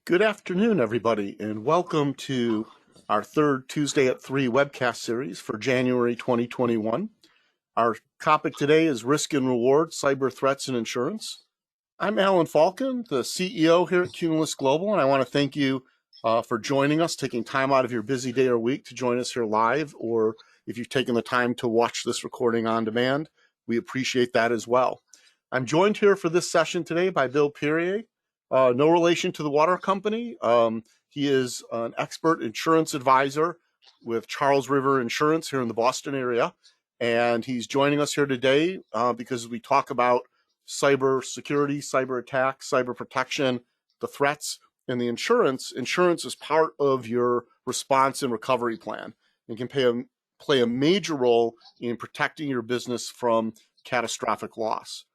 Good afternoon, everybody, and welcome to our third Tuesday at 3 webcast series for January 2021. Our topic today is Risk and Reward, Cyber Threats and Insurance. I'm Alan Falcon, the CEO here at Cumulus Global, and I want to thank you for joining us, taking time out of your busy day or week to join us here live, or if you've taken the time to watch this recording on demand, we appreciate that as well. I'm joined here for this session today by Bill Perrier. No relation to the water company. He is an expert insurance advisor with Charles River Insurance here in the Boston area. And he's joining us here today because we talk about cyber security, cyber attacks, cyber protection, the threats, and the insurance. Insurance is part of your response and recovery plan and can play a major role in protecting your business from catastrophic loss.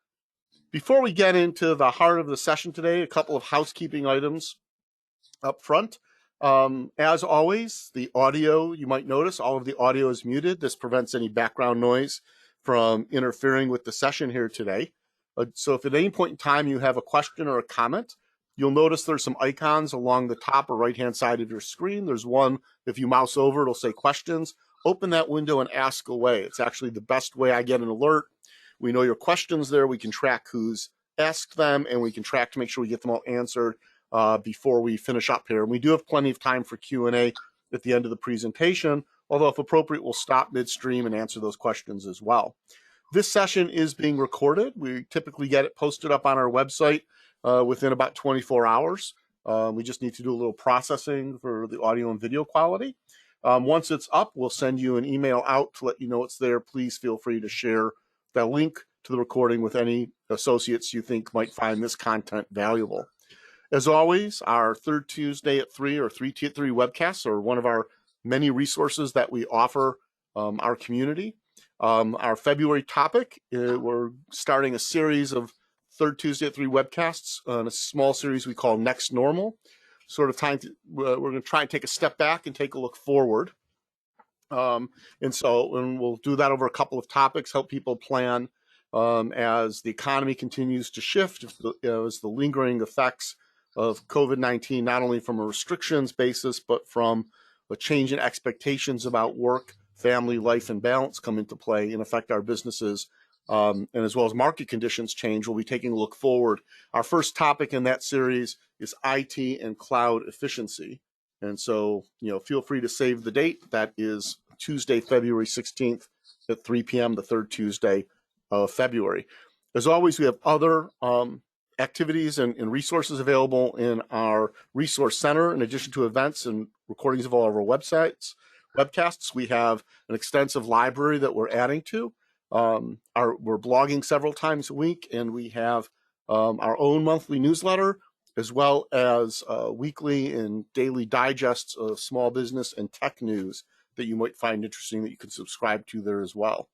Before we get into the heart of the session today, a couple of housekeeping items up front. As always, the audio, you might notice, all of the audio is muted. This prevents any background noise from interfering with the session here today. So if at any point in time you have a question or a comment, you'll notice there's some icons along the top or right-hand side of your screen. There's one, if you mouse over, it'll say questions. Open that window and ask away. It's actually the best way I get an alert. We know your questions there. We can track who's asked them, and we can track to make sure we get them all answered before we finish up here. And we do have plenty of time for Q&A at the end of the presentation, although if appropriate, we'll stop midstream and answer those questions as well. This session is being recorded. We typically get it posted up on our website within about 24 hours. We just need to do a little processing for the audio and video quality. Once it's up, we'll send you an email out to let you know it's there. Please feel free to share that link to the recording with any associates you think might find this content valuable. As always, our third Tuesday at 3 or 3 at 3 webcasts are one of our many resources that we offer our community. Our February topic, we're starting a series of third Tuesday at 3 webcasts on a small series we call Next Normal. We're going to try and take a step back and take a look forward. And we'll do that over a couple of topics, help people plan as the economy continues to shift, as the lingering effects of COVID-19, not only from a restrictions basis, but from a change in expectations about work, family, life, and balance come into play and affect our businesses. And as well as market conditions change, we'll be taking a look forward. Our first topic in that series is IT and cloud efficiency. And so, feel free to save the date. That is Tuesday, February 16th at 3 p.m., the third Tuesday of February. As always, we have other activities and resources available in our resource center. In addition to events and recordings of all of our webcasts, we have an extensive library that we're adding to. We're blogging several times a week, and we have our own monthly newsletter, as well as weekly and daily digests of small business and tech news that you might find interesting that you can subscribe to there as well.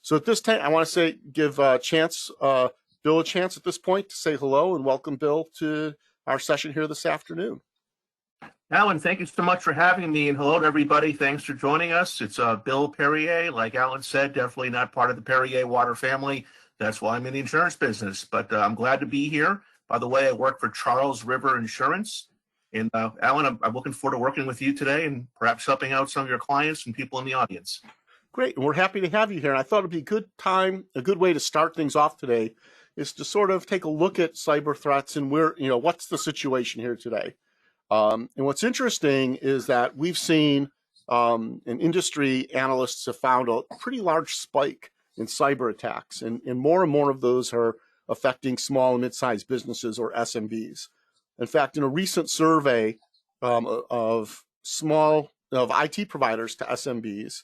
So at this time, I want to give Bill a chance at this point to say hello and welcome Bill to our session here this afternoon. Alan, thank you so much for having me, and hello to everybody. Thanks for joining us. It's Bill Perrier. Like Alan said, definitely not part of the Perrier water family. That's why I'm in the insurance business, but I'm glad to be here. By the way, I work for Charles River Insurance. And Alan, I'm looking forward to working with you today and perhaps helping out some of your clients and people in the audience. Great. And we're happy to have you here. And I thought it'd be a good way to start things off today is to sort of take a look at cyber threats and what's the situation here today. And what's interesting is that we've seen, and industry analysts have found a pretty large spike in cyber attacks, and more of those are affecting small and mid-sized businesses or SMBs. In fact, in a recent survey of IT providers to SMBs,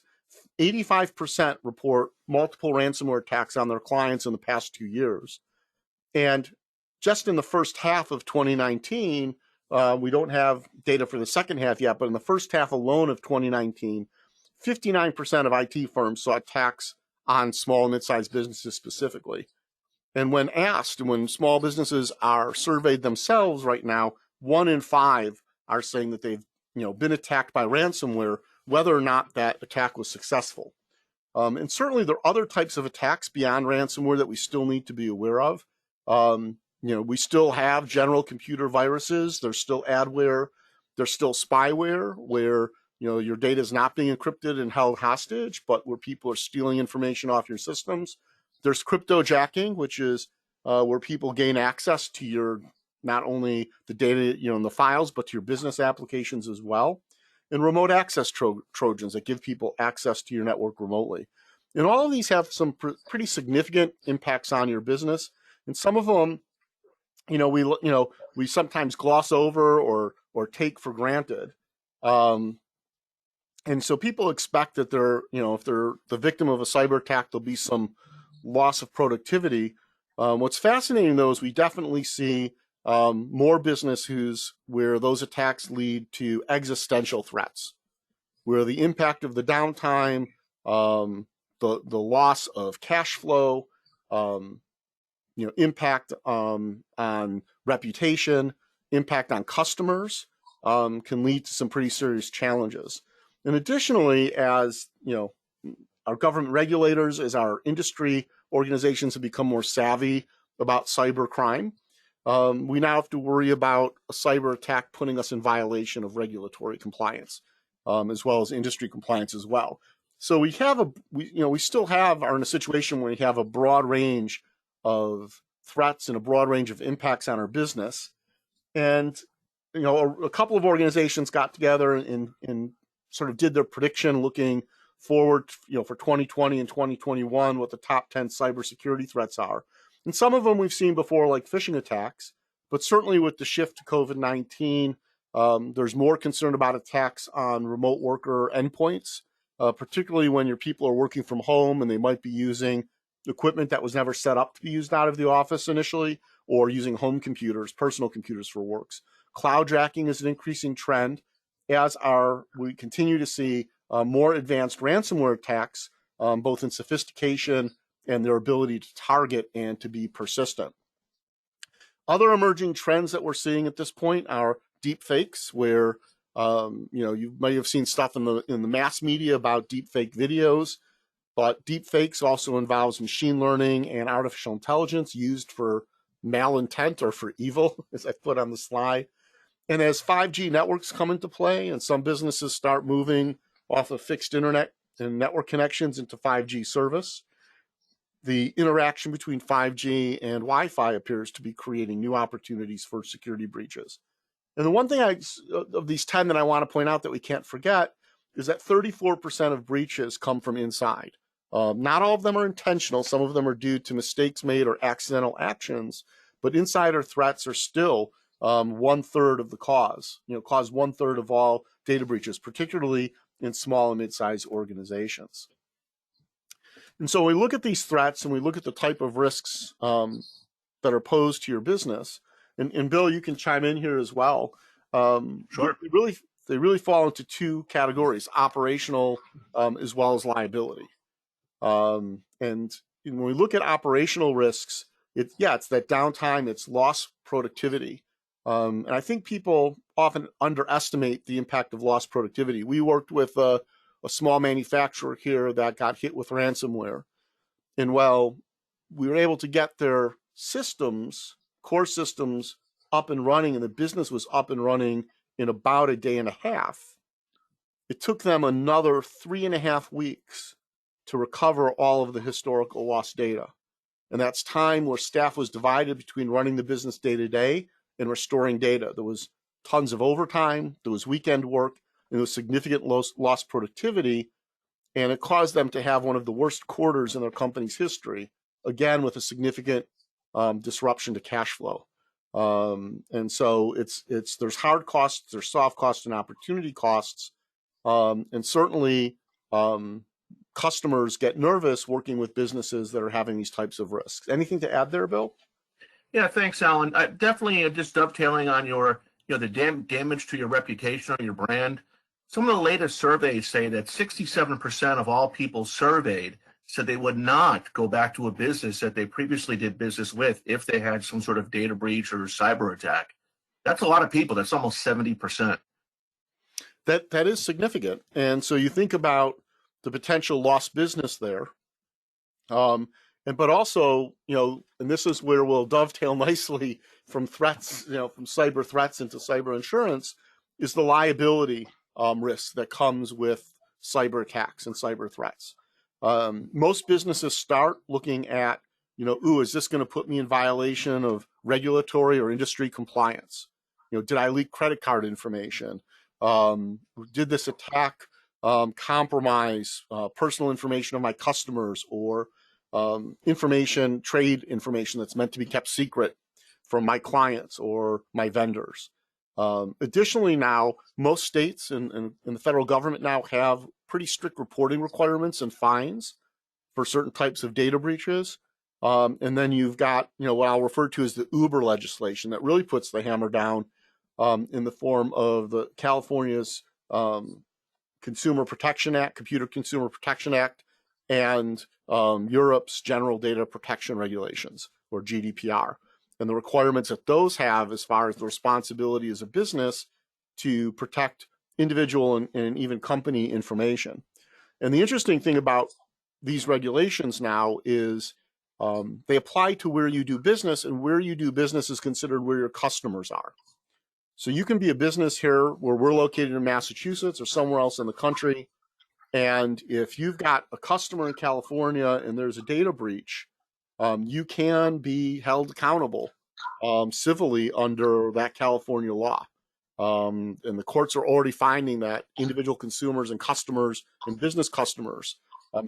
85% report multiple ransomware attacks on their clients in the past 2 years. And just in the first half of 2019, we don't have data for the second half yet, but in the first half alone of 2019, 59% of IT firms saw attacks on small and mid-sized businesses specifically. And when asked, when small businesses are surveyed themselves right now, 1 in 5 are saying that they've been attacked by ransomware, whether or not that attack was successful. And certainly there are other types of attacks beyond ransomware that we still need to be aware of. We still have general computer viruses. There's still adware. There's still spyware where, your data is not being encrypted and held hostage, but where people are stealing information off your systems. There's cryptojacking, which is where people gain access to your, not only the data, in the files, but to your business applications as well. And remote access Trojans that give people access to your network remotely. And all of these have some pretty significant impacts on your business. And some of them, we sometimes gloss over or take for granted. And so people expect that if they're the victim of a cyber attack, there'll be some loss of productivity. What's fascinating, though, is we definitely see more business where those attacks lead to existential threats, where the impact of the downtime, the loss of cash flow, impact on reputation, impact on customers can lead to some pretty serious challenges. And additionally, as our government regulators, as our industry organizations have become more savvy about cyber crime, we now have to worry about a cyber attack putting us in violation of regulatory compliance, as well as industry compliance as well. So we still are in a situation where we have a broad range of threats and a broad range of impacts on our business. And a couple of organizations got together and sort of did their prediction looking forward, for 2020 and 2021, what the top 10 cybersecurity threats are. And some of them we've seen before, like phishing attacks, but certainly with the shift to COVID-19, there's more concern about attacks on remote worker endpoints, particularly when your people are working from home and they might be using equipment that was never set up to be used out of the office initially, or using home computers, personal computers for works. Cloudjacking is an increasing trend, as we continue to see more advanced ransomware attacks, both in sophistication and their ability to target and to be persistent. Other emerging trends that we're seeing at this point are deepfakes, where you may have seen stuff in the mass media about deepfake videos, but deepfakes also involves machine learning and artificial intelligence used for malintent or for evil, as I put on the slide. And as 5G networks come into play and some businesses start moving off of fixed internet and network connections into 5G service, the interaction between 5G and Wi-Fi appears to be creating new opportunities for security breaches. And the one thing of these 10 that I want to point out that we can't forget is that 34% of breaches come from inside. Not all of them are intentional. Some of them are due to mistakes made or accidental actions, but insider threats are still 1/3 of the cause, cause 1/3 of all data breaches, particularly in small and mid-sized organizations. And so we look at these threats and we look at the type of risks that are posed to your business. And Bill, you can chime in here as well. Sure. They really fall into two categories: operational as well as liability. And when we look at operational risks, it's that downtime, it's lost productivity. And I think people often underestimate the impact of lost productivity. We worked with a small manufacturer here that got hit with ransomware. And while we were able to get their core systems up and running, and the business was up and running in about a day and a half, it took them another 3.5 weeks to recover all of the historical lost data. And that's time where staff was divided between running the business day to day and restoring data. There was tons of overtime, there was weekend work, and there was significant lost productivity. And it caused them to have one of the worst quarters in their company's history, again, with a significant disruption to cash flow. And so there's hard costs, there's soft costs and opportunity costs. And certainly customers get nervous working with businesses that are having these types of risks. Anything to add there, Bill? Yeah, thanks, Alan. Definitely just dovetailing on the damage to your reputation or your brand. Some of the latest surveys say that 67% of all people surveyed said they would not go back to a business that they previously did business with if they had some sort of data breach or cyber attack. That's a lot of people. That's almost 70%. That is significant. And so you think about the potential lost business there. And but also, and this is where we'll dovetail nicely from threats, from cyber threats into cyber insurance, is the liability risk that comes with cyber attacks and cyber threats. Most businesses start looking at, is this going to put me in violation of regulatory or industry compliance? Did I leak credit card information? Did this attack compromise personal information of my customers, or trade information that's meant to be kept secret from my clients or my vendors? Additionally, now, most states and the federal government now have pretty strict reporting requirements and fines for certain types of data breaches. And then you've got, what I'll refer to as the Uber legislation that really puts the hammer down in the form of the California's Consumer Protection Act, Computer Consumer Protection Act, and Europe's General Data Protection Regulations, or GDPR. And the requirements that those have as far as the responsibility as a business to protect individual and even company information. And the interesting thing about these regulations now is they apply to where you do business, and where you do business is considered where your customers are. So you can be a business here where we're located in Massachusetts or somewhere else in the country, and if you've got a customer in California and there's a data breach, you can be held accountable civilly under that California law. And the courts are already finding that individual consumers and customers and business customers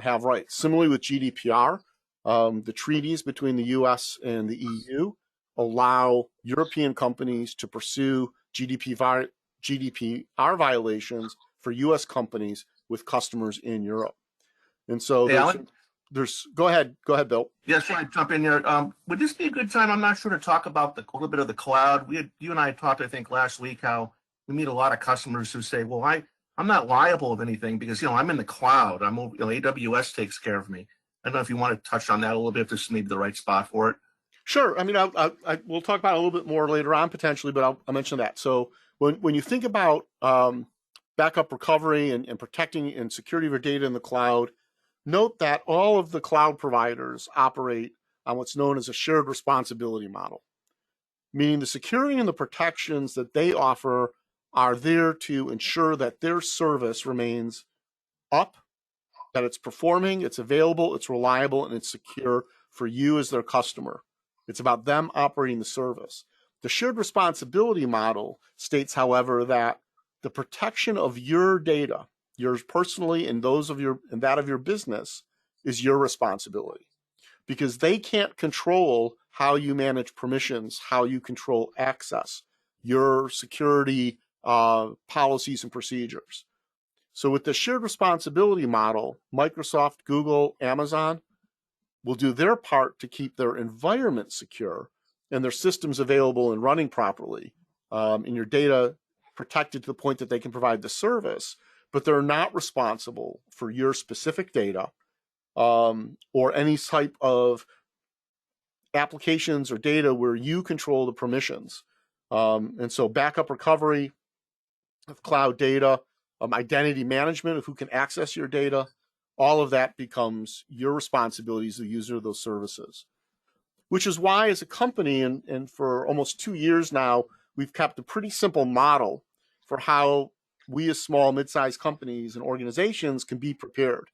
have rights. Similarly with GDPR, the treaties between the US and the EU allow European companies to pursue GDPR violations for US companies with customers in Europe. And so go ahead, Bill. Yes, I jump in there. Would this be a good time? I'm not sure, to talk about a little bit of the cloud. You and I talked, I think, last week, how we meet a lot of customers who say, well, I'm not liable of anything because, I'm in the cloud. AWS takes care of me. I don't know if you want to touch on that a little bit, if this is maybe the right spot for it. Sure. I mean, we'll talk about it a little bit more later on potentially, but I'll mention that. So when you think about backup recovery and protecting and security of your data in the cloud, note that all of the cloud providers operate on what's known as a shared responsibility model, meaning the security and the protections that they offer are there to ensure that their service remains up, that it's performing, it's available, it's reliable, and it's secure for you as their customer. It's about them operating the service. The shared responsibility model states, however, that the protection of your data, yours personally and that of your business, is your responsibility, because they can't control how you manage permissions, how you control access, your security policies and procedures. So with the shared responsibility model, Microsoft, Google, Amazon will do their part to keep their environment secure and their systems available and running properly, and your data protected to the point that they can provide the service, but they're not responsible for your specific data or any type of applications or data where you control the permissions. And so backup recovery of cloud data, identity management of who can access your data, all of that becomes your responsibility as the user of those services. Which is why, as a company, and for almost 2 years now, we've kept a pretty simple model for how we as small, mid-sized companies and organizations can be prepared.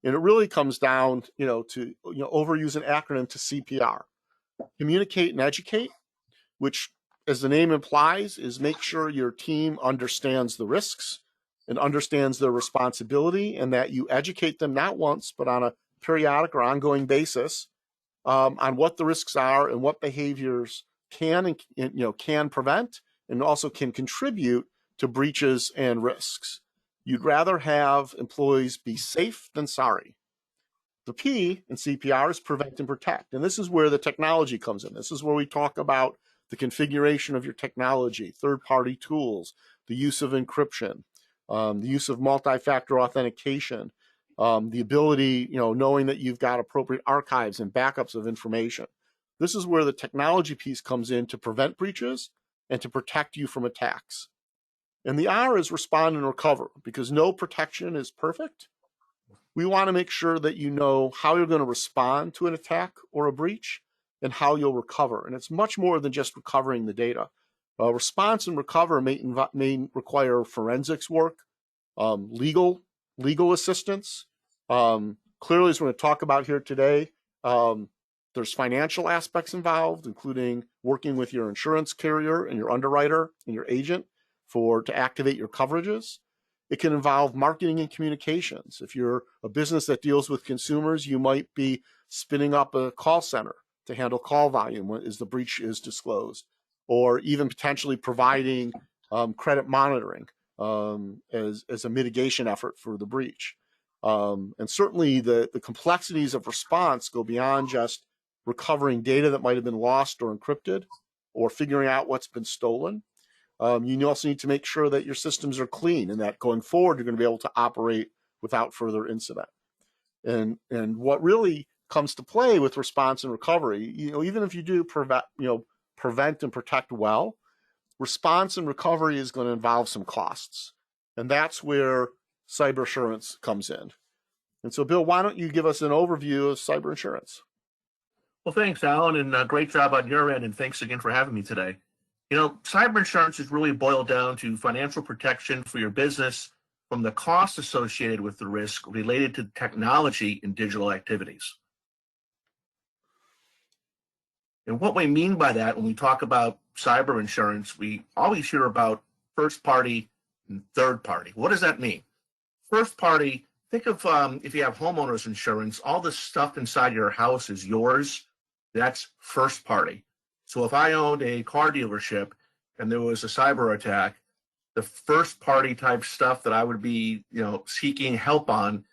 And it really comes down, to overuse an acronym to CPR. Communicate and educate, which, as the name implies, is make sure your team understands the risks and understands their responsibility, and that you educate them not once, but on a periodic or ongoing basis on what the risks are and what behaviors can prevent and also can contribute to breaches and risks. You'd rather have employees be safe than sorry. The P in CPR is prevent and protect. And this is where the technology comes in. This is where we talk about the configuration of your technology, third-party tools, the use of encryption, the use of multi-factor authentication, the ability, knowing that you've got appropriate archives and backups of information. This is where the technology piece comes in to prevent breaches and to protect you from attacks. And the R is respond and recover, because no protection is perfect, we want to make sure that you know how you're going to respond to an attack or a breach and how you'll recover. And it's much more than just recovering the data. Response and recover may require forensics work, legal assistance. Clearly, as we're going to talk about here today, there's financial aspects involved, including working with your insurance carrier and your underwriter and your agent to activate your coverages. It can involve marketing and communications. If you're a business that deals with consumers, you might be spinning up a call center to handle call volume as the breach is disclosed, or even potentially providing credit monitoring as a mitigation effort for the breach. And certainly the complexities of response go beyond just recovering data that might have been lost or encrypted or figuring out what's been stolen. You also need to make sure that your systems are clean and that going forward, you're going to be able to operate without further incident. And what really comes to play with response and recovery, even if you do prevent and protect well, response and recovery is going to involve some costs. And that's where cyber insurance comes in. And so, Bill, why don't you give us an overview of cyber insurance? Well, thanks, Alan, and great job on your end, and thanks again for having me today. Cyber insurance is really boiled down to financial protection for your business from the costs associated with the risk related to technology and digital activities. And what we mean by that when we talk about cyber insurance, we always hear about first party and third party. What does that mean? First party, think of if you have homeowners insurance, all the stuff inside your house is yours. That's first party. So if I owned a car dealership and there was a cyber attack, the first party type stuff that I would be, seeking help on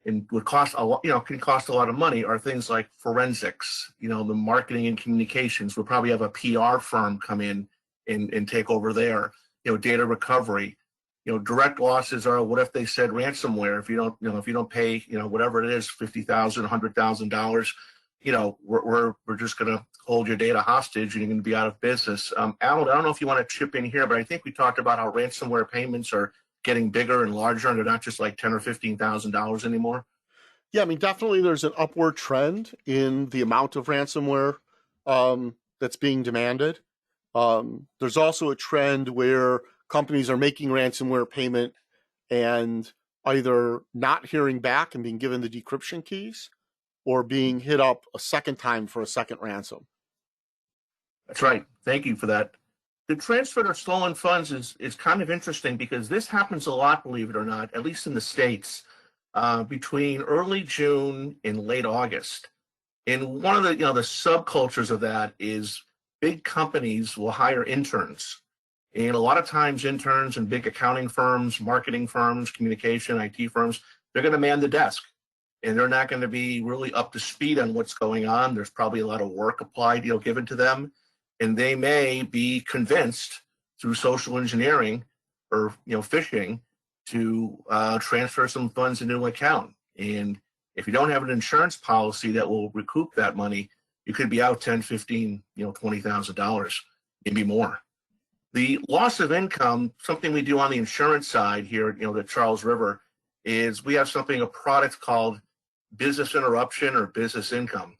and would cost a lot, can cost a lot of money are things like forensics, the marketing and communications. We'll probably have a PR firm come in and take over there, data recovery. Direct losses are, what if they said ransomware? If you don't pay, whatever it is, $50,000, $100,000, we're just going to hold your data hostage and you're going to be out of business. Alan, I don't know if you want to chip in here, but I think we talked about how ransomware payments are getting bigger and larger, and they're not just like $10,000 or $15,000 anymore. Yeah, definitely there's an upward trend in the amount of ransomware that's being demanded. There's also a trend where companies are making ransomware payment and either not hearing back and being given the decryption keys or being hit up a second time for a second ransom. That's right. Thank you for that. The transfer of stolen funds is kind of interesting because this happens a lot, believe it or not, at least in the States, between early June and late August. And one of the subcultures of that is big companies will hire interns. And a lot of times interns in big accounting firms, marketing firms, communication, IT firms, they're going to man the desk. And they're not going to be really up to speed on what's going on. There's probably a lot of work applied, given to them. And they may be convinced through social engineering or, phishing to transfer some funds into an account. And if you don't have an insurance policy that will recoup that money, you could be out $10,000, $15,000, $20,000, maybe more. The loss of income, something we do on the insurance side here, the Charles River, is we have a product called business interruption or business income.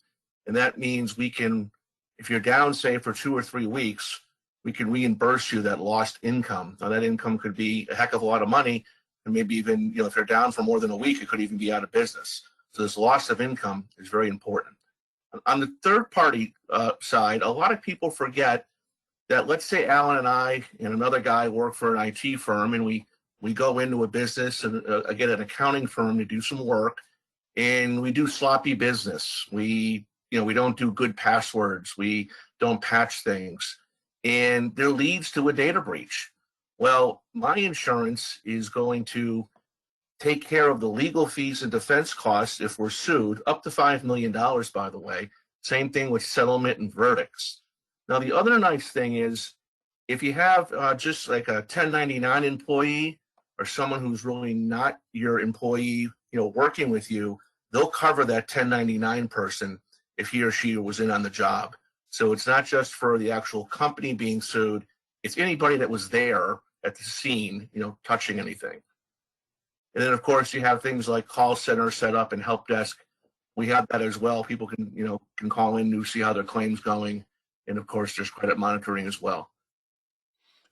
And that means we can, if you're down, say, for 2 or 3 weeks, we can reimburse you that lost income. Now, that income could be a heck of a lot of money, and maybe even, if you're down for more than a week, it could even be out of business. So this loss of income is very important. On the third party side, a lot of people forget that, let's say Alan and I and another guy work for an IT firm, and we go into a business and get an accounting firm to do some work, and we do sloppy business. We don't do good passwords. We don't patch things. And there leads to a data breach. Well, my insurance is going to take care of the legal fees and defense costs if we're sued, up to $5 million, by the way. Same thing with settlement and verdicts. Now, the other nice thing is if you have just like a 1099 employee or someone who's really not your employee, working with you, they'll cover that 1099 person if he or she was in on the job. So it's not just for the actual company being sued, it's anybody that was there at the scene, touching anything. And then, of course, you have things like call center set up and help desk. We have that as well. People can call in to see how their claim's going. And of course, there's credit monitoring as well.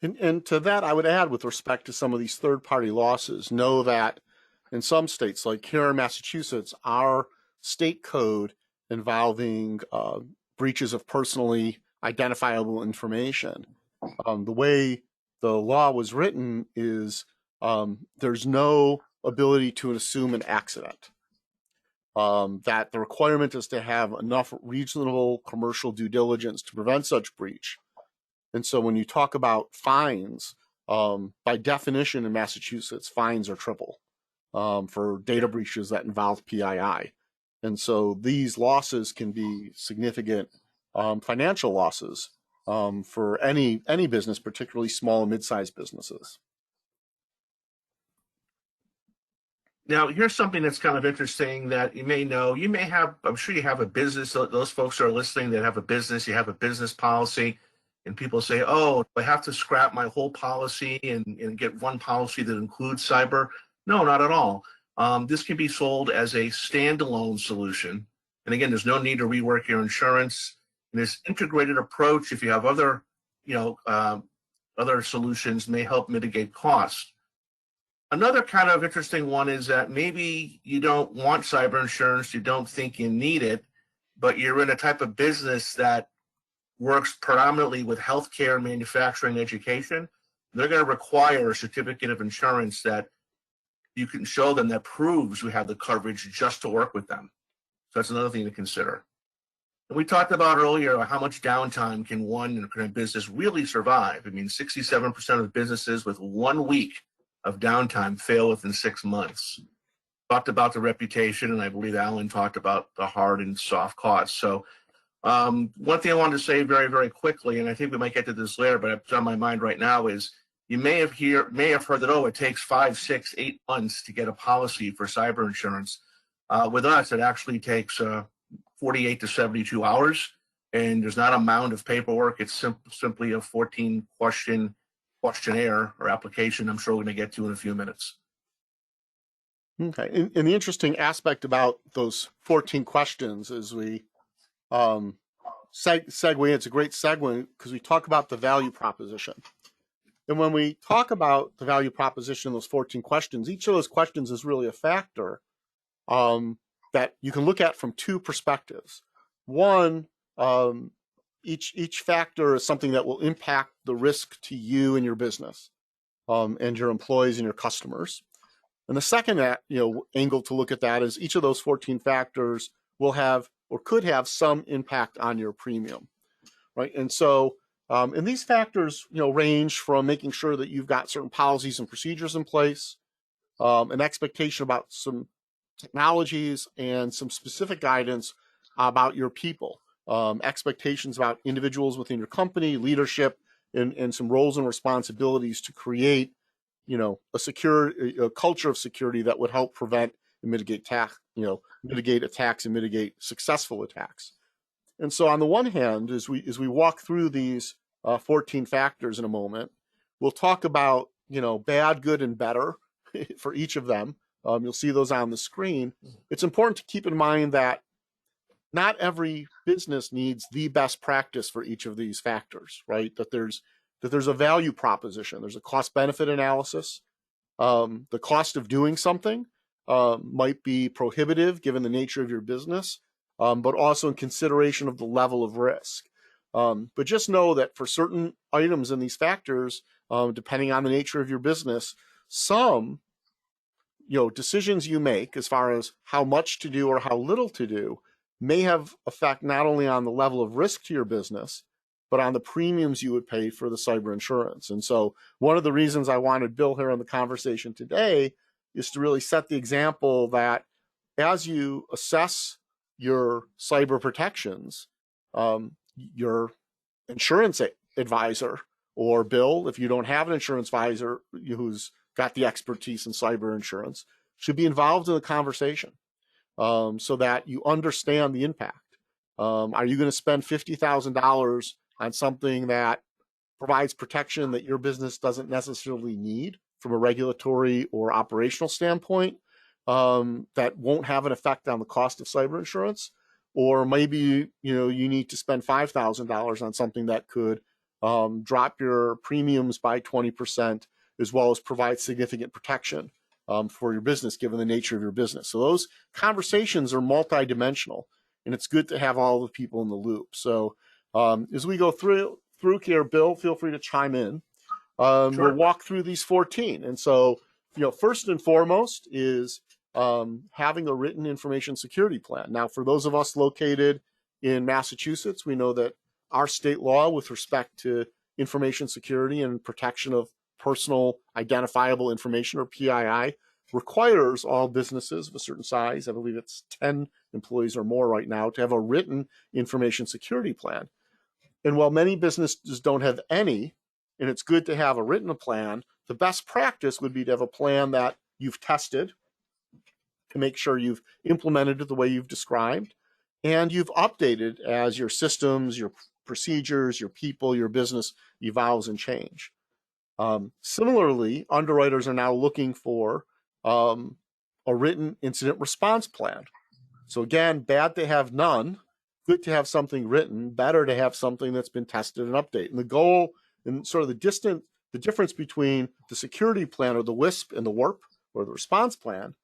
And to that, I would add, with respect to some of these third-party losses, know that in some states, like here in Massachusetts, our state code involving breaches of personally identifiable information, the way the law was written is there's no ability to assume an accident. That the requirement is to have enough reasonable commercial due diligence to prevent such breach. And so when you talk about fines, by definition in Massachusetts, fines are triple for data breaches that involve PII. And so these losses can be significant financial losses for any business, particularly small and mid-sized businesses. Now, here's something that's kind of interesting that you may know. You may have, I'm sure you have a business. Those folks who are listening that have a business, you have a business policy, and people say, oh, I have to scrap my whole policy and get one policy that includes cyber. No, not at all. This can be sold as a standalone solution. And again, there's no need to rework your insurance. And this integrated approach, if you have other, other solutions, may help mitigate costs. Another kind of interesting one is that maybe you don't want cyber insurance, you don't think you need it, but you're in a type of business that works predominantly with healthcare, manufacturing, education. They're going to require a certificate of insurance that you can show them that proves you have the coverage just to work with them. So that's another thing to consider. And we talked about earlier how much downtime can one business really survive. I mean, 67% of businesses with 1 week of downtime fail within 6 months. Talked about the reputation, and I believe Alan talked about the hard and soft costs. So one thing I wanted to say very, very quickly, and I think we might get to this later, but it's on my mind right now, is you may have heard that, oh, it takes 5, 6, 8 months to get a policy for cyber insurance. With us, it actually takes 48 to 72 hours, and there's not a mound of paperwork. It's simply a 14-question questionnaire or application I'm sure we're going to get to in a few minutes. Okay. And the interesting aspect about those 14 questions is we segue. It's a great segue because we talk about the value proposition. And when we talk about the value proposition, those 14 questions, each of those questions is really a factor that you can look at from two perspectives. One, each factor is something that will impact the risk to you and your business, and your employees and your customers. And the second angle to look at that is each of those 14 factors will have or could have some impact on your premium, right? And so, and these factors, range from making sure that you've got certain policies and procedures in place, an expectation about some technologies and some specific guidance about your people, expectations about individuals within your company, leadership, and some roles and responsibilities to create, a culture of security that would help prevent and mitigate attacks and mitigate successful attacks. And so, on the one hand, as we walk through these 14 factors in a moment, we'll talk about bad, good, and better for each of them. You'll see those on the screen. It's important to keep in mind that not every business needs the best practice for each of these factors, right? That there's a value proposition. There's a cost-benefit analysis. The cost of doing something might be prohibitive given the nature of your business, but also in consideration of the level of risk. But just know that for certain items in these factors, depending on the nature of your business, some decisions you make as far as how much to do or how little to do may have effect not only on the level of risk to your business, but on the premiums you would pay for the cyber insurance. And so one of the reasons I wanted Bill here on the conversation today is to really set the example that as you assess your cyber protections, your insurance advisor, or Bill, if you don't have an insurance advisor who's got the expertise in cyber insurance, should be involved in the conversation so that you understand the impact. Are you going to spend $50,000 on something that provides protection that your business doesn't necessarily need from a regulatory or operational standpoint that won't have an effect on the cost of cyber insurance, or maybe you need to spend $5,000 on something that could drop your premiums by 20%, as well as provide significant protection for your business, given the nature of your business. So those conversations are multidimensional, and it's good to have all the people in the loop. So as we go through here, Bill, feel free to chime in. Sure. We'll walk through these 14. And so, first and foremost is having a written information security plan. Now, for those of us located in Massachusetts, we know that our state law with respect to information security and protection of personal identifiable information, or PII, requires all businesses of a certain size, I believe it's 10 employees or more right now, to have a written information security plan. And while many businesses don't have any, and it's good to have a written plan, the best practice would be to have a plan that you've tested to make sure you've implemented it the way you've described, and you've updated as your systems, your procedures, your people, your business evolves and change. Similarly, underwriters are now looking for a written incident response plan. So again, bad to have none, good to have something written, better to have something that's been tested and updated. And the goal and sort of the difference between the security plan, or the WISP, and the WARP, or the response plan,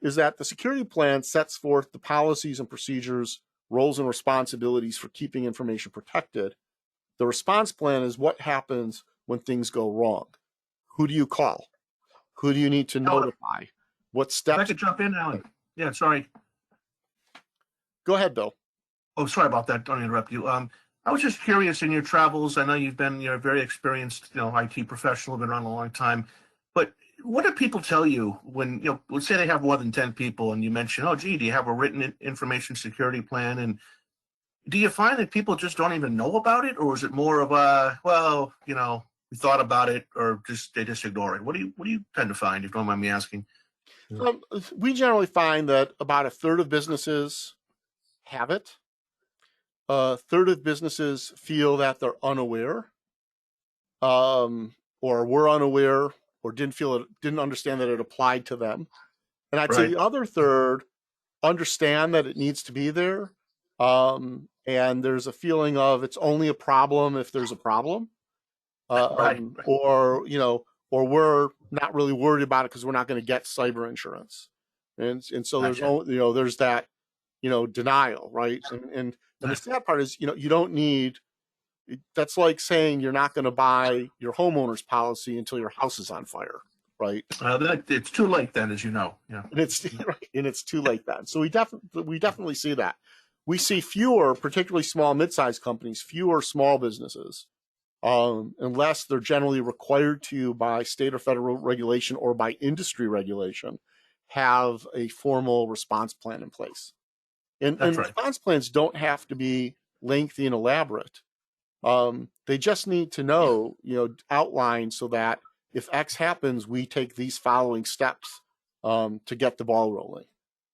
is that the security plan sets forth the policies and procedures, roles and responsibilities for keeping information protected. The response plan is what happens when things go wrong. Who do you call? Who do you need to notify? What steps? If I could jump in, Alan. Yeah, sorry. Go ahead, Bill. Oh, sorry about that. Don't interrupt you. I was just curious, in your travels, I know you're a very experienced, IT professional, been around a long time, but what do people tell you when, let's say they have more than 10 people and you mention, oh, gee, do you have a written information security plan? And do you find that people just don't even know about it? Or is it more of a, well, we thought about it, or they just ignore it? What do you tend to find, if you don't mind me asking? We generally find that about a third of businesses have it. A third of businesses feel that they're unaware, or were unaware, or didn't understand that it applied to them. And I'd say the other third understand that it needs to be there. And there's a feeling of it's only a problem if there's a problem. Or we're not really worried about it because we're not going to get cyber insurance. And so there's there's that, denial, right? And the sad part is, you don't need, that's like saying you're not going to buy your homeowner's policy until your house is on fire, right? It's too late then, as you know. Yeah. And it's too late then. So we definitely see that. We see fewer, particularly small, mid-sized companies, fewer small businesses, unless they're generally required to by state or federal regulation or by industry regulation, have a formal response plan in place. And response plans don't have to be lengthy and elaborate. They just need to know, outline so that if X happens, we take these following steps to get the ball rolling.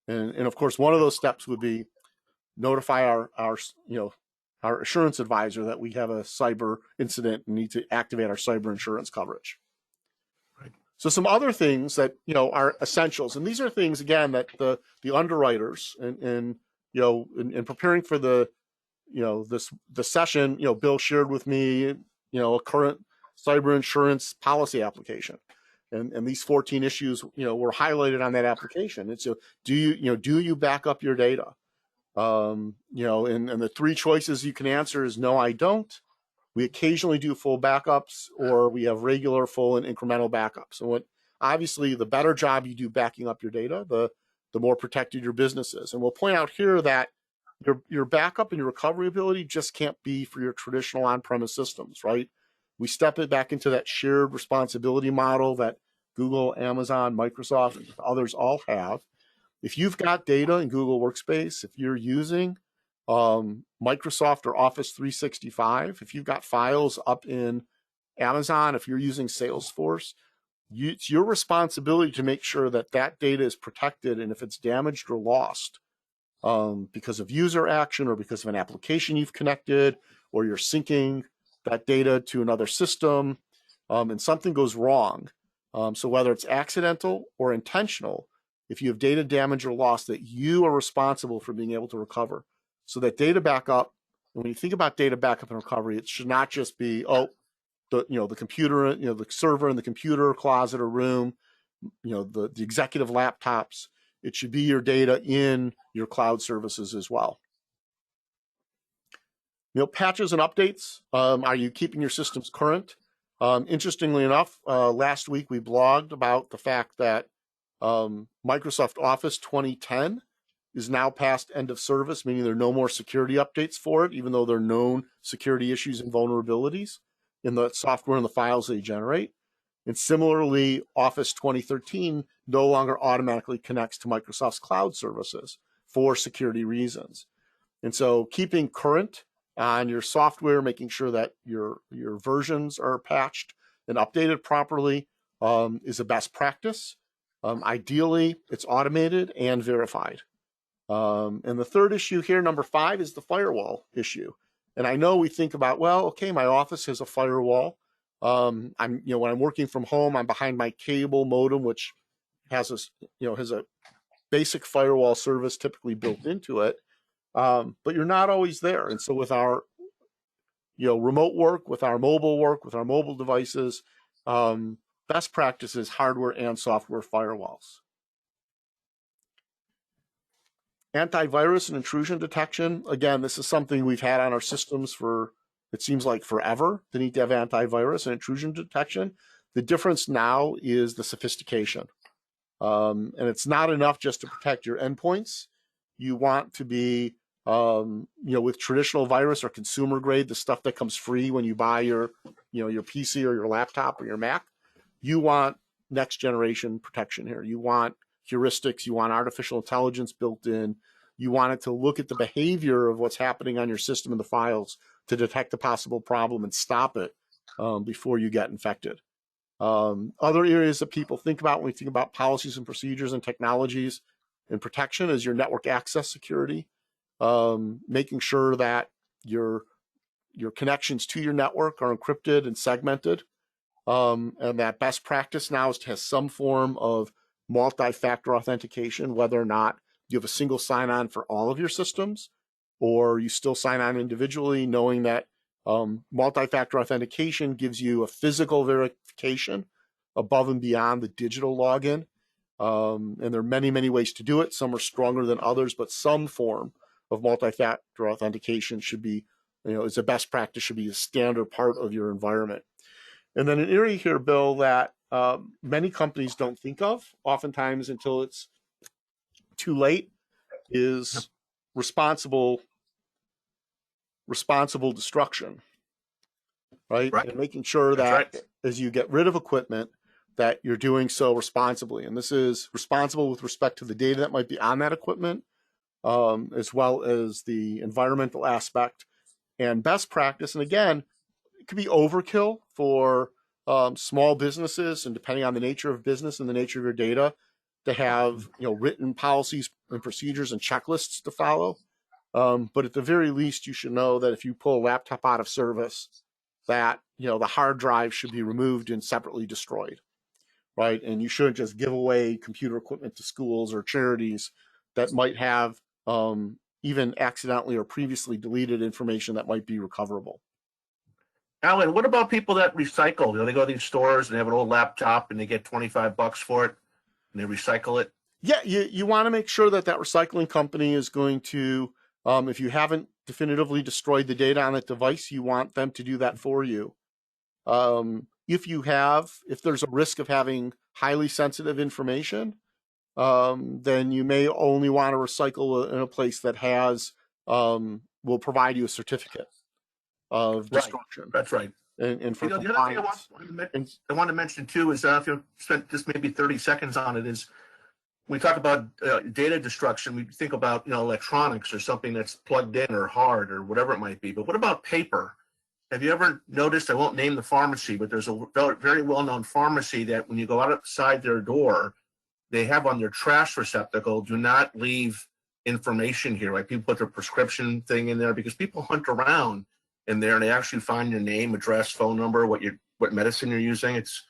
And of course, one of those steps would be notify our assurance advisor that we have a cyber incident and need to activate our cyber insurance coverage. Right. So some other things that are essentials, and these are things again that the underwriters and in preparing for the the session, Bill shared with me a current cyber insurance policy application, and these 14 issues were highlighted on that application. And so do you back up your data? And the three choices you can answer is no, I don't. We occasionally do full backups, or we have regular, full, and incremental backups. And obviously, the better job you do backing up your data, the more protected your business is. And we'll point out here that your backup and your recovery ability just can't be for your traditional on-premise systems, right? We step it back into that shared responsibility model that Google, Amazon, Microsoft, and others all have. If you've got data in Google Workspace, if you're using Microsoft or Office 365, if you've got files up in Amazon, if you're using Salesforce, it's your responsibility to make sure that that data is protected. And if it's damaged or lost because of user action or because of an application you've connected, or you're syncing that data to another system and something goes wrong, So whether it's accidental or intentional, if you have data damage or loss, that you are responsible for being able to recover. So that data backup, and when you think about data backup and recovery, it should not just be, the computer, the server in the computer closet or room, the executive laptops. It should be your data in your cloud services as well. Patches and updates. Are you keeping your systems current? Interestingly enough, last week we blogged about the fact that Microsoft Office 2010 is now past end of service, meaning there are no more security updates for it, even though there are known security issues and vulnerabilities in the software and the files they generate. And similarly, Office 2013 no longer automatically connects to Microsoft's cloud services for security reasons. And so keeping current on your software, making sure that your versions are patched and updated properly is a best practice. Ideally, it's automated and verified. And the third issue here, number 5, is the firewall issue. And I know we think about, well, okay, my office has a firewall. When I'm working from home, I'm behind my cable modem, which has a basic firewall service typically built into it. But you're not always there. And so with our, remote work, with our mobile devices, best practice is hardware and software firewalls. Antivirus and intrusion detection. Again, this is something we've had on our systems for, it seems like forever, the need to have antivirus and intrusion detection. The difference now is the sophistication. And it's not enough just to protect your endpoints. You want to be, with traditional virus or consumer grade, the stuff that comes free when you buy your PC or your laptop or your Mac. You want next generation protection here. You want heuristics, you want artificial intelligence built in. You want it to look at the behavior of what's happening on your system and the files to detect a possible problem and stop it before you get infected. Other areas that people think about when we think about policies and procedures and technologies and protection is your network access security, making sure that your connections to your network are encrypted and segmented, and that best practice now is to have some form of multi-factor authentication, whether or not you have a single sign-on for all of your systems, or you still sign on individually, knowing that multi-factor authentication gives you a physical verification above and beyond the digital login. And there are many, many ways to do it. Some are stronger than others, but some form of multi-factor authentication should be, is a best practice, should be a standard part of your environment. And then an area here, Bill, that many companies don't think of oftentimes until it's too late is responsible destruction, right? And making sure that as you get rid of equipment, that you're doing so responsibly. And this is responsible with respect to the data that might be on that equipment, as well as the environmental aspect and best practice. And again, it could be overkill for small businesses, and depending on the nature of business and the nature of your data, to have written policies and procedures and checklists to follow. But at the very least, you should know that if you pull a laptop out of service, that the hard drive should be removed and separately destroyed, right? And you shouldn't just give away computer equipment to schools or charities that might have even accidentally or previously deleted information that might be recoverable. Alan, what about people that recycle? They go to these stores and they have an old laptop and they get $25 for it and they recycle it. Yeah, you want to make sure that that company is going to, if you haven't definitively destroyed the data on that device, you want them to do that for you. If there's a risk of having highly sensitive information, then you may only want to recycle in a place that will provide you a certificate of destruction. That's right. And for the other thing I want to mention too is if you spent just maybe 30 seconds on it, is we talk about data destruction, we think about electronics or something that's plugged in or hard or whatever it might be. But what about paper? Have you ever noticed, I won't name the pharmacy, but there's a very well-known pharmacy that when you go outside their door, they have on their trash receptacle, do not leave information here. Like people put their prescription thing in there because people hunt around in there and they actually find your name, address, phone number, what medicine you're using. It's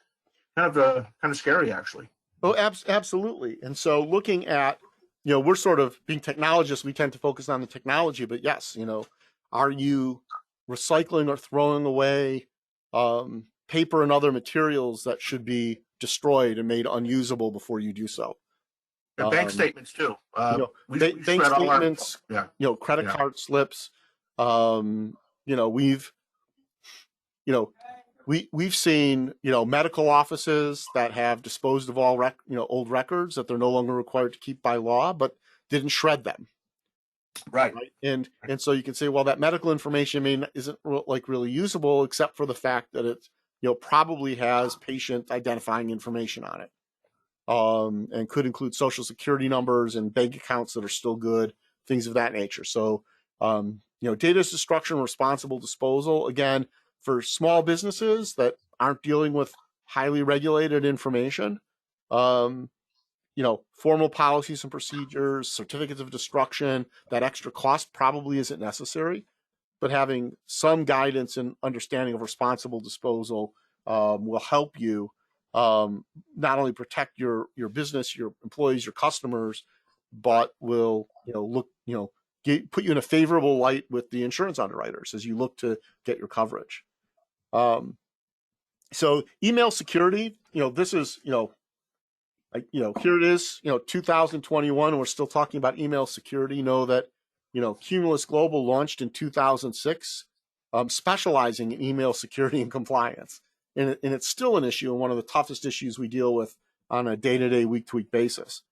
kind of scary, actually. Oh, absolutely. And so looking at, we're sort of being technologists, we tend to focus on the technology, but yes, are you recycling or throwing away paper and other materials that should be destroyed and made unusable before you do so? And bank statements too. We Bank shred all our, statements, yeah, credit yeah. card slips. We've, we've seen, medical offices that have disposed of all old records that they're no longer required to keep by law, but didn't shred them. Right. And so you can say, well, that medical information isn't really usable, except for the fact that it, probably has patient identifying information on it. And could include social security numbers and bank accounts that are still good, things of that nature. So, data destruction, responsible disposal, again, for small businesses that aren't dealing with highly regulated information, formal policies and procedures, certificates of destruction, that extra cost probably isn't necessary, but having some guidance and understanding of responsible disposal will help you not only protect your business, your employees, your customers, but will put you in a favorable light with the insurance underwriters as you look to get your coverage. So email security, this is here it is, 2021. We're still talking about email security. Know that Cumulus Global launched in 2006, specializing in email security and compliance. And it's still an issue and one of the toughest issues we deal with on a day-to-day, week-to-week basis.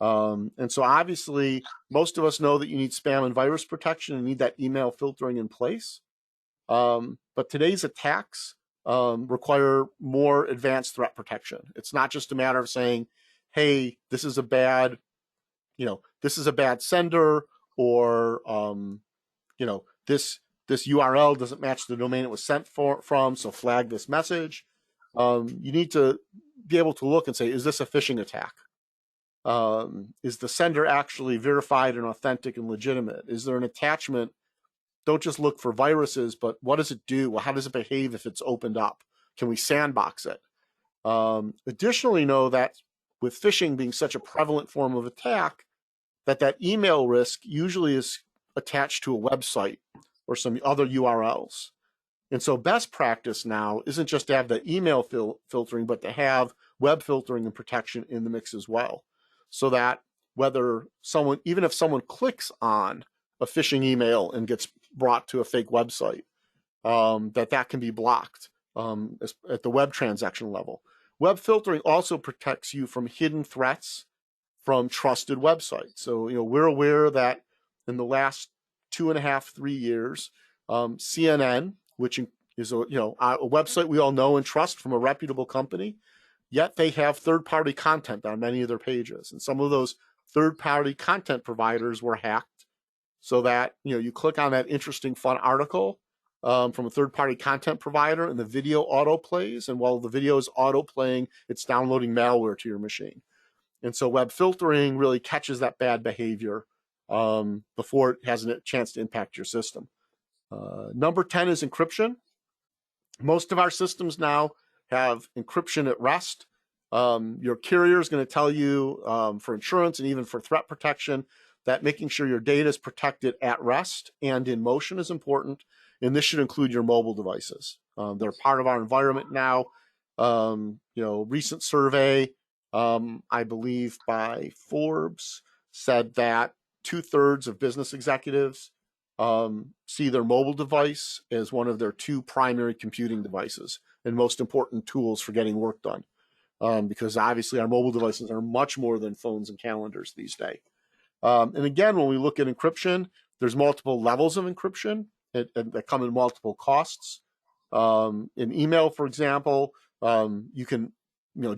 And so obviously, most of us know that you need spam and virus protection and need that email filtering in place. But today's attacks require more advanced threat protection. It's not just a matter of saying, hey, this is a bad sender, or this URL doesn't match the domain it was sent from, so flag this message. You need to be able to look and say, is this a phishing attack? Is the sender actually verified and authentic and legitimate? Is there an attachment? Don't just look for viruses, but what does it do? Well, how does it behave if it's opened up? Can we sandbox it? Additionally, know that with phishing being such a prevalent form of attack, that email risk usually is attached to a website or some other URLs. And so best practice now isn't just to have the email filtering, but to have web filtering and protection in the mix as well. So that even if someone clicks on a phishing email and gets brought to a fake website, that can be blocked at the web transaction level. Web filtering also protects you from hidden threats from trusted websites. So, we're aware that in the last 2.5, 3 years, CNN, which is a website we all know and trust from a reputable company, yet they have third-party content on many of their pages. And some of those third-party content providers were hacked, so that, you click on that interesting, fun article from a third-party content provider, and the video auto plays. And while the video is auto playing, it's downloading malware to your machine. And so web filtering really catches that bad behavior before it has a chance to impact your system. Number 10 is encryption. Most of our systems now have encryption at rest. Your carrier is going to tell you for insurance and even for threat protection that making sure your data is protected at rest and in motion is important. And this should include your mobile devices. They're part of our environment now. Recent survey, I believe by Forbes, said that 2/3 of business executives see their mobile device as one of their 2 primary computing devices and most important tools for getting work done. Because obviously our mobile devices are much more than phones and calendars these days. And again, when we look at encryption, there's multiple levels of encryption that come in multiple costs. In email, for example, you can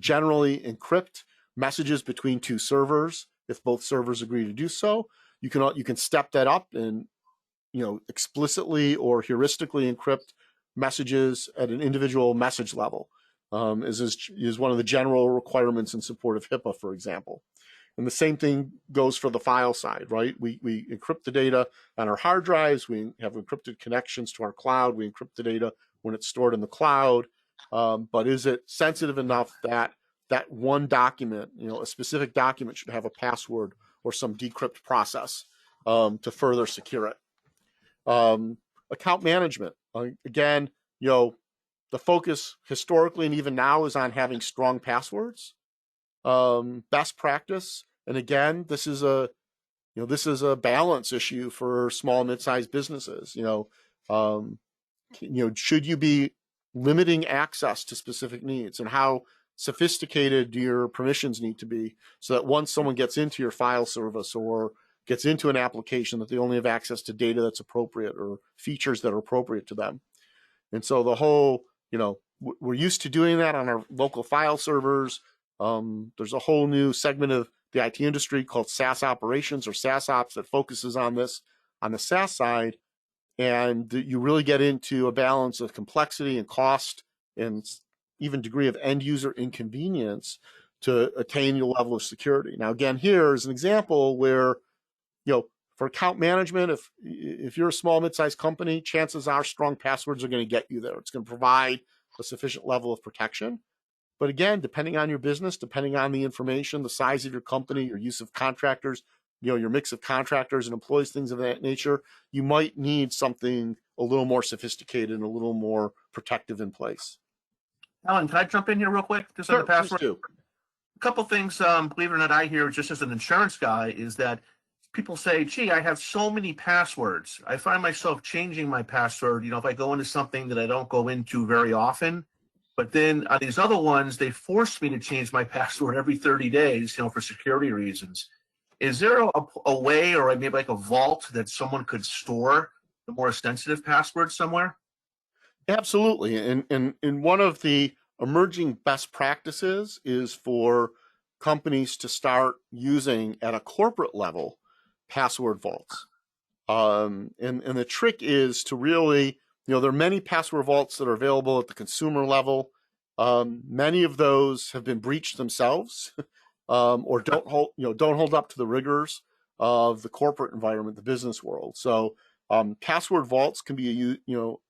generally encrypt messages between 2 servers if both servers agree to do so. You can step that up and explicitly or heuristically encrypt messages at an individual message level, is one of the general requirements in support of HIPAA, for example. And the same thing goes for the file side, right? We encrypt the data on our hard drives. We have encrypted connections to our cloud. We encrypt the data when it's stored in the cloud. but is it sensitive enough that that one document, a specific document should have a password or some decrypt process to further secure it? Account management. Again, the focus historically and even now is on having strong passwords. Best practice, and again, this is a balance issue for small and mid-sized businesses. Should you be limiting access to specific needs, and how sophisticated do your permissions need to be so that once someone gets into your file service or gets into an application, that they only have access to data that's appropriate or features that are appropriate to them. And so the whole, we're used to doing that on our local file servers. There's a whole new segment of the IT industry called SaaS operations or SaaS ops that focuses on this on the SaaS side. And you really get into a balance of complexity and cost and even degree of end user inconvenience to attain your level of security. Now, again, here is an example where, for account management, if you're a small, mid-sized company, chances are strong passwords are going to get you there. It's going to provide a sufficient level of protection. But again, depending on your business, depending on the information, the size of your company, your use of contractors, your mix of contractors and employees, things of that nature, you might need something a little more sophisticated and a little more protective in place. Alan, can I jump in here real quick? Just on Sure, the password. please do. A couple things, believe it or not, I hear just as an insurance guy is that people say, gee, I have so many passwords. I find myself changing my password, if I go into something that I don't go into very often. But then on these other ones, they force me to change my password every 30 days, for security reasons. Is there a way, or maybe like a vault that someone could store the more sensitive passwords somewhere? Absolutely. And one of the emerging best practices is for companies to start using at a corporate level password vaults. And the trick is to really, there are many password vaults that are available at the consumer level. Many of those have been breached themselves, or don't hold up to the rigors of the corporate environment, the business world. So password vaults can be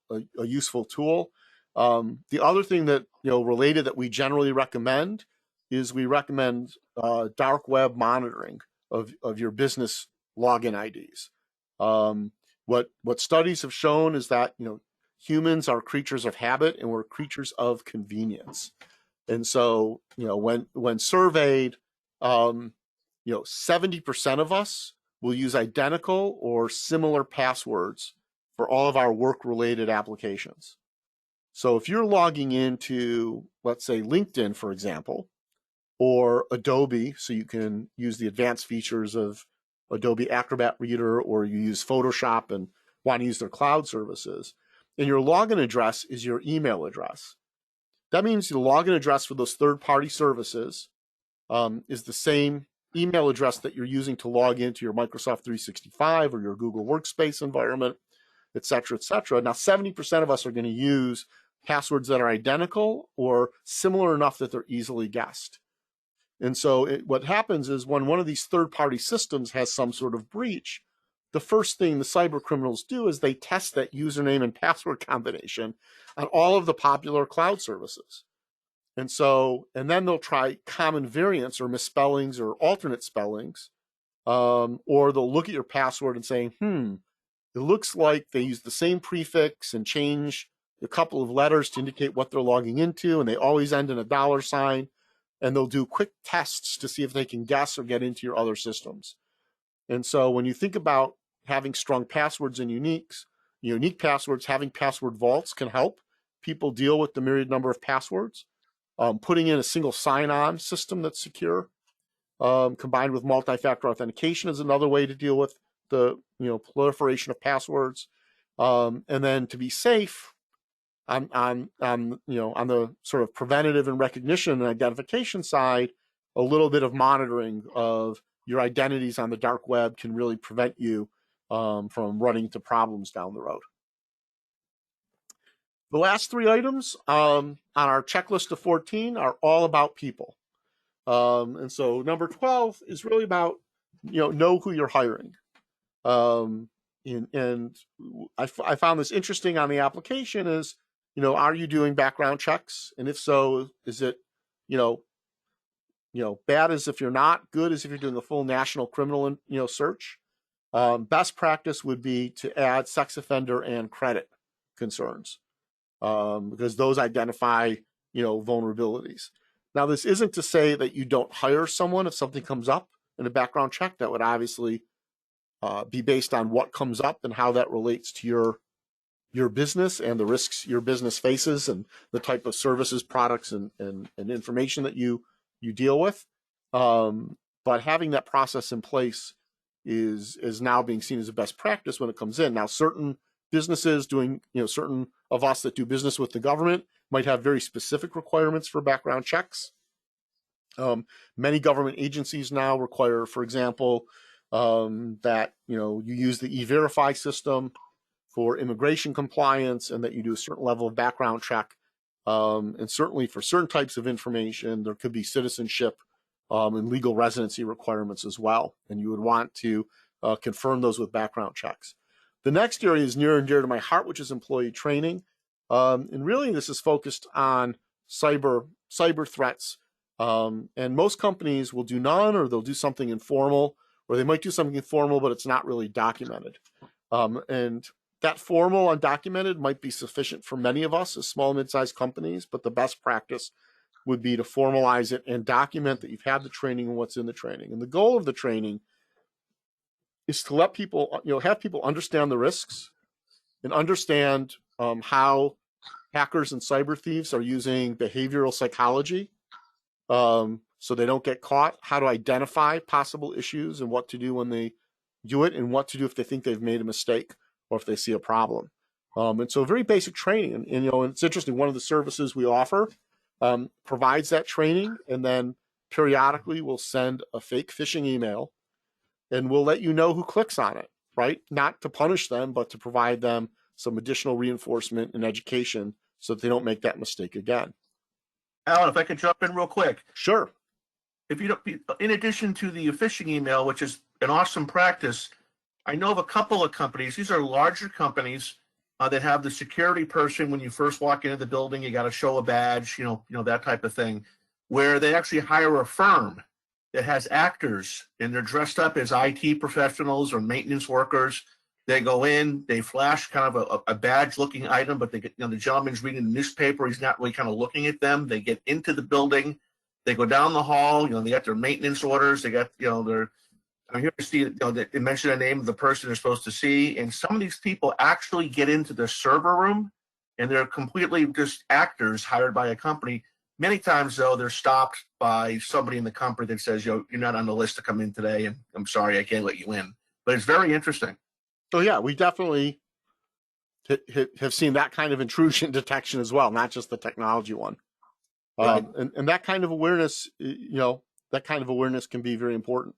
a useful tool. The other thing that related that we generally recommend is we recommend dark web monitoring of your business login IDs. What studies have shown is that humans are creatures of habit and we're creatures of convenience. And so when surveyed, 70% of us will use identical or similar passwords for all of our work-related applications. So if you're logging into, let's say, LinkedIn, for example, or Adobe, so you can use the advanced features of Adobe Acrobat Reader, or you use Photoshop and want to use their cloud services, and your login address is your email address. That means the login address for those third-party services is the same email address that you're using to log into your Microsoft 365 or your Google Workspace environment, et cetera, et cetera. Now, 70% of us are going to use passwords that are identical or similar enough that they're easily guessed. And so what happens is when one of these third-party systems has some sort of breach, the first thing the cyber criminals do is they test that username and password combination on all of the popular cloud services. And then they'll try common variants or misspellings or alternate spellings, or they'll look at your password and say, it looks like they use the same prefix and change a couple of letters to indicate what they're logging into, and they always end in a $sign. And they'll do quick tests to see if they can guess or get into your other systems. And so when you think about having strong passwords and unique passwords, having password vaults can help people deal with the myriad number of passwords. Putting in a single sign-on system that's secure, combined with multi-factor authentication, is another way to deal with the proliferation of passwords. And then to be safe, on the sort of preventative and recognition and identification side, a little bit of monitoring of your identities on the dark web can really prevent you from running into problems down the road. The last three items on our checklist of 14 are all about people. And so number 12 is really about, know who you're hiring. And I found this interesting on the application is, are you doing background checks? And if so, is it, you know, bad as if you're not, good as if you're doing a full national criminal, search? Best practice would be to add sex offender and credit concerns, because those identify, vulnerabilities. Now, this isn't to say that you don't hire someone if something comes up in a background check. That would obviously be based on what comes up and how that relates to your business and the risks your business faces and the type of services, products, and information that you deal with. But having that process in place is now being seen as a best practice when it comes in. Now, certain businesses doing, certain of us that do business with the government might have very specific requirements for background checks. Many government agencies now require, for example, that you use the E-Verify system for immigration compliance, and that you do a certain level of background check. And certainly for certain types of information, there could be citizenship and legal residency requirements as well. And you would want to confirm those with background checks. The next area is near and dear to my heart, which is employee training. And really, this is focused on cyber threats. And most companies will do none, or they'll do something informal, or they might do something informal, but it's not really documented. And that formal, undocumented might be sufficient for many of us as small, mid-sized companies, but the best practice would be to formalize it and document that you've had the training and what's in the training. And the goal of the training is to let people, have people understand the risks and understand how hackers and cyber thieves are using behavioral psychology so they don't get caught, how to identify possible issues and what to do when they do it, and what to do if they think they've made a mistake or if they see a problem. And so very basic training. And it's interesting, one of the services we offer provides that training, and then periodically we'll send a fake phishing email, and we'll let you know who clicks on it, right? Not to punish them, but to provide them some additional reinforcement and education so that they don't make that mistake again. Alan, if I could jump in real quick. Sure. If you don't, in addition to the phishing email, which is an awesome practice, I know of a couple of companies. These are larger companies that have the security person when you first walk into the building. You got to show a badge, that type of thing, where they actually hire a firm that has actors, and they're dressed up as IT professionals or maintenance workers. They go in, they flash kind of a badge-looking item, but they get, the gentleman's reading the newspaper. He's not really kind of looking at them. They get into the building. They go down the hall. They got their maintenance orders. They got, I'm here to see, they mention the name of the person they're supposed to see. And some of these people actually get into the server room, and they're completely just actors hired by a company. Many times, though, they're stopped by somebody in the company that says, you're not on the list to come in today, and I'm sorry, I can't let you in. But it's very interesting. So yeah, we definitely have seen that kind of intrusion detection as well, not just the technology one. Right. And that kind of awareness, can be very important.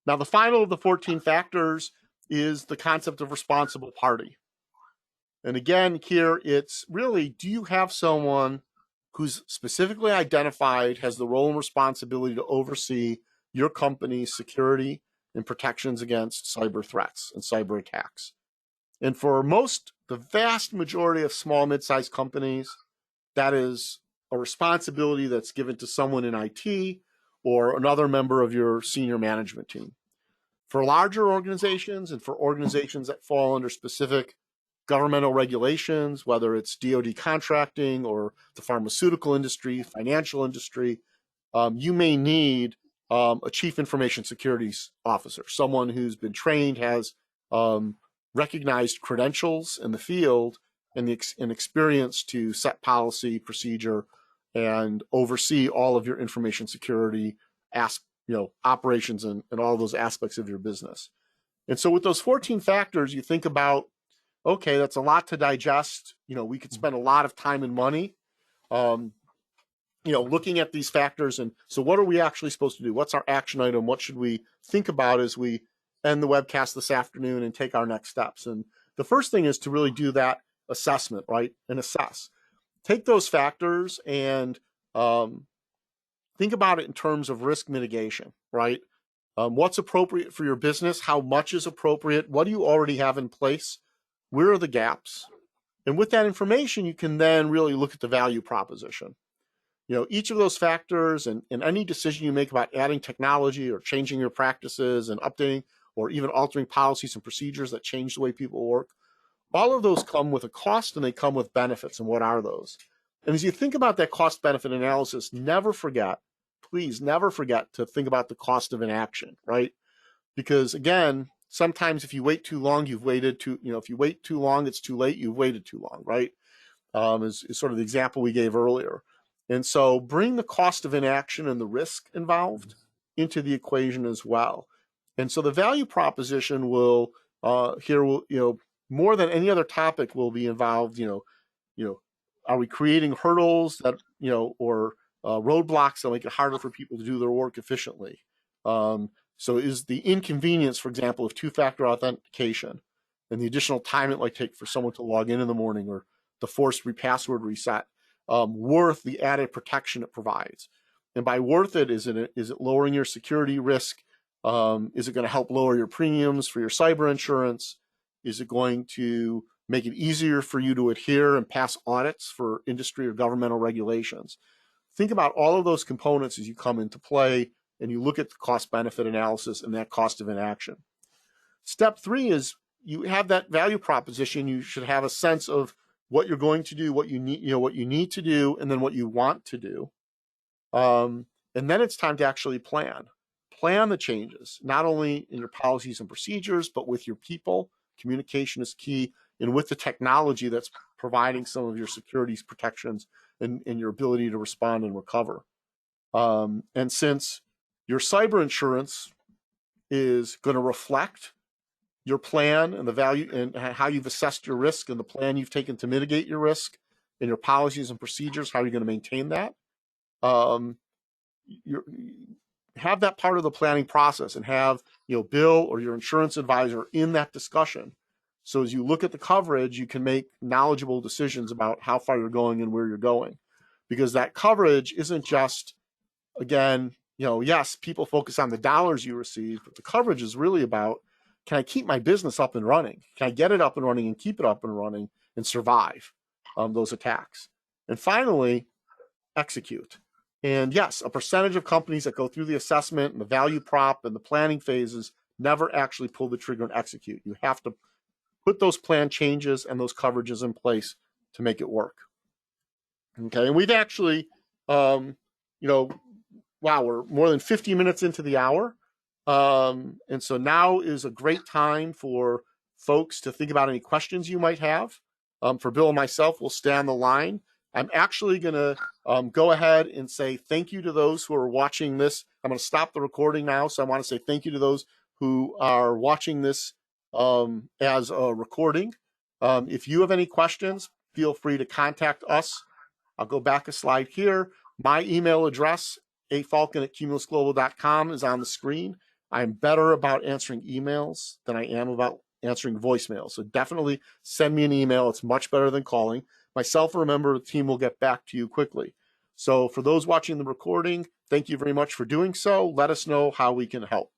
Now, the final of the 14 factors is the concept of responsible party. And again, here it's really, do you have someone who's specifically identified, has the role and responsibility to oversee your company's security and protections against cyber threats and cyber attacks? And for the vast majority of small, mid-sized companies, that is a responsibility that's given to someone in IT or another member of your senior management team. For larger organizations and for organizations that fall under specific governmental regulations, whether it's DoD contracting or the pharmaceutical industry, financial industry, you may need a chief information security officer, someone who's been trained, has recognized credentials in the field and experience to set policy, procedure, and oversee all of your information security operations and all those aspects of your business. And so with those 14 factors, you think about, okay, that's a lot to digest. We could spend a lot of time and money, looking at these factors. And so what are we actually supposed to do? What's our action item? What should we think about as we end the webcast this afternoon and take our next steps? And the first thing is to really do that assessment, right? And assess. Take those factors and think about it in terms of risk mitigation, right? What's appropriate for your business? How much is appropriate? What do you already have in place? Where are the gaps? And with that information, you can then really look at the value proposition. Each of those factors and any decision you make about adding technology or changing your practices and updating or even altering policies and procedures that change the way people work, all of those come with a cost and they come with benefits. And what are those? And as you think about that cost benefit analysis, please never forget to think about the cost of inaction, right? Because again, sometimes if you wait too long, if you wait too long, it's too late, you've waited too long, right? Is sort of the example we gave earlier. And so bring the cost of inaction and the risk involved into the equation as well. And so the value proposition will more than any other topic will be involved, are we creating hurdles that, or roadblocks that make it harder for people to do their work efficiently? So is the inconvenience, for example, of two-factor authentication and the additional time it might take for someone to log in the morning or the forced password reset worth the added protection it provides? And by worth it, is it lowering your security risk? Is it going to help lower your premiums for your cyber insurance? Is it going to make it easier for you to adhere and pass audits for industry or governmental regulations? Think about all of those components as you come into play and you look at the cost-benefit analysis and that cost of inaction. Step 3 is you have that value proposition. You should have a sense of what you're going to do, what you need to do, and then what you want to do. And then it's time to actually plan the changes, not only in your policies and procedures, but with your people. Communication is key, and with the technology that's providing some of your securities protections and your ability to respond and recover. And since your cyber insurance is going to reflect your plan and the value and how you've assessed your risk and the plan you've taken to mitigate your risk and your policies and procedures, how you're going to maintain that. Have that part of the planning process and have Bill or your insurance advisor in that discussion. So as you look at the coverage, you can make knowledgeable decisions about how far you're going and where you're going. Because that coverage isn't just, again, yes, people focus on the dollars you receive, but the coverage is really about, can I keep my business up and running? Can I get it up and running and keep it up and running and survive those attacks? And finally, execute. And yes, a percentage of companies that go through the assessment and the value prop and the planning phases never actually pull the trigger and execute. You have to put those plan changes and those coverages in place to make it work. Okay, and we've actually, wow, we're more than 50 minutes into the hour. And so now is a great time for folks to think about any questions you might have. For Bill and myself, we'll stay on the line. I'm actually going to go ahead and say thank you to those who are watching this. I'm going to stop the recording now. So I want to say thank you to those who are watching this as a recording. If you have any questions, feel free to contact us. I'll go back a slide here. My email address, afalcon@cumulusglobal.com, is on the screen. I'm better about answering emails than I am about answering voicemails. So definitely send me an email. It's much better than calling. Myself or a member of the team will get back to you quickly. So for those watching the recording, thank you very much for doing so. Let us know how we can help.